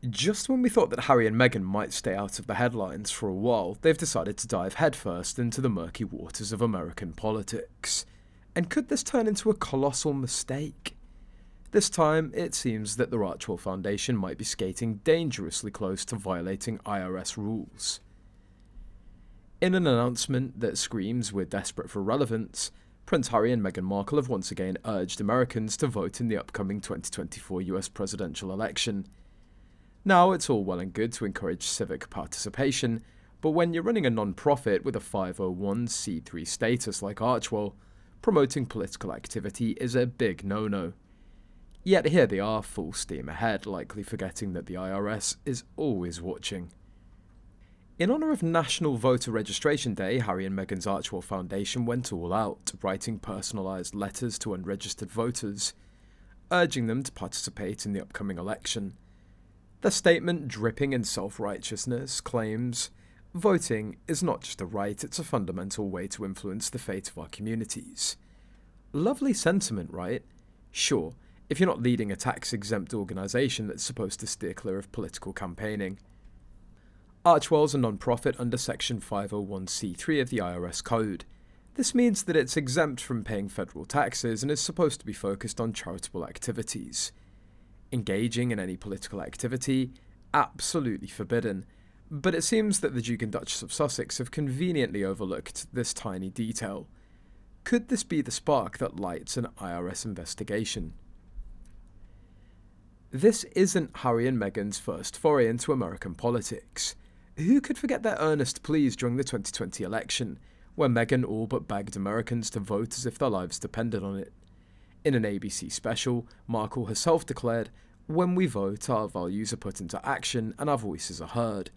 Just when we thought that Harry and Meghan might stay out of the headlines for a while, they've decided to dive headfirst into the murky waters of American politics. And could this turn into a colossal mistake? This time, it seems that the Archewell Foundation might be skating dangerously close to violating IRS rules. In an announcement that screams we're desperate for relevance, Prince Harry and Meghan Markle have once again urged Americans to vote in the upcoming 2024 US presidential election. Now, it's all well and good to encourage civic participation, but when you're running a non-profit with a 501c3 status like Archewell, promoting political activity is a big no-no. Yet here they are, full steam ahead, likely forgetting that the IRS is always watching. In honour of National Voter Registration Day, Harry and Meghan's Archewell Foundation went all out, writing personalised letters to unregistered voters, urging them to participate in the upcoming election. The statement, dripping in self-righteousness, claims, "Voting is not just a right, it's a fundamental way to influence the fate of our communities." Lovely sentiment, right? Sure, if you're not leading a tax-exempt organisation that's supposed to steer clear of political campaigning. Archewell's a non-profit under Section 501c3 of the IRS Code. This means that it's exempt from paying federal taxes and is supposed to be focused on charitable activities. Engaging in any political activity, absolutely forbidden, but it seems that the Duke and Duchess of Sussex have conveniently overlooked this tiny detail. Could this be the spark that lights an IRS investigation? This isn't Harry and Meghan's first foray into American politics. Who could forget their earnest pleas during the 2020 election, where Meghan all but begged Americans to vote as if their lives depended on it? In an ABC special, Markle herself declared, "When we vote, our values are put into action and our voices are heard."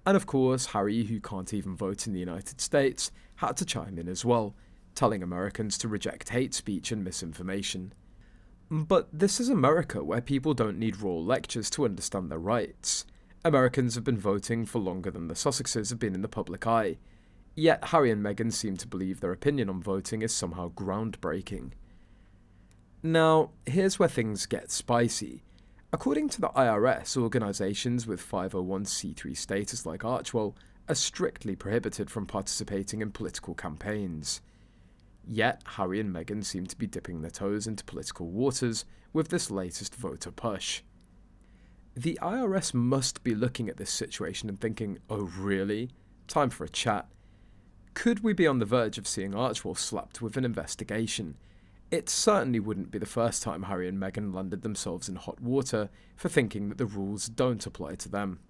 And of course, Harry, who can't even vote in the United States, had to chime in as well, telling Americans to reject hate speech and misinformation. But this is America, where people don't need royal lectures to understand their rights. Americans have been voting for longer than the Sussexes have been in the public eye. Yet Harry and Meghan seem to believe their opinion on voting is somehow groundbreaking. Now, here's where things get spicy. According to the IRS, organisations with 501c3 status like Archewell are strictly prohibited from participating in political campaigns. Yet, Harry and Meghan seem to be dipping their toes into political waters with this latest voter push. The IRS must be looking at this situation and thinking, oh really? Time for a chat. Could we be on the verge of seeing Archewell slapped with an investigation? It certainly wouldn't be the first time Harry and Meghan landed themselves in hot water for thinking that the rules don't apply to them.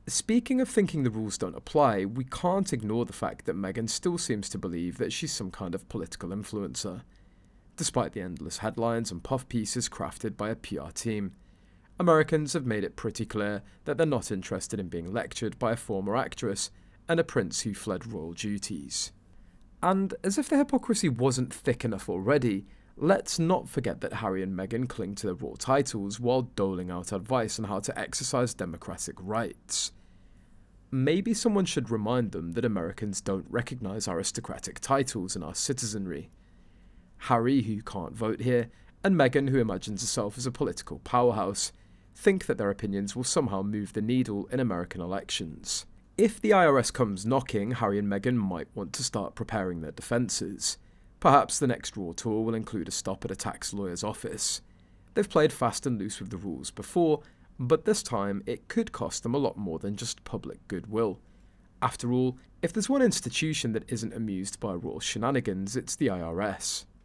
Speaking of thinking the rules don't apply, we can't ignore the fact that Meghan still seems to believe that she's some kind of political influencer. Despite the endless headlines and puff pieces crafted by a PR team, Americans have made it pretty clear that they're not interested in being lectured by a former actress and a prince who fled royal duties. And as if the hypocrisy wasn't thick enough already, let's not forget that Harry and Meghan cling to their royal titles while doling out advice on how to exercise democratic rights. Maybe someone should remind them that Americans don't recognise aristocratic titles in our citizenry. Harry, who can't vote here, and Meghan, who imagines herself as a political powerhouse, think that their opinions will somehow move the needle in American elections. If the IRS comes knocking, Harry and Meghan might want to start preparing their defences. Perhaps the next Raw tour will include a stop at a tax lawyer's office. They've played fast and loose with the rules before, but this time it could cost them a lot more than just public goodwill. After all, if there's one institution that isn't amused by royal shenanigans, it's the IRS.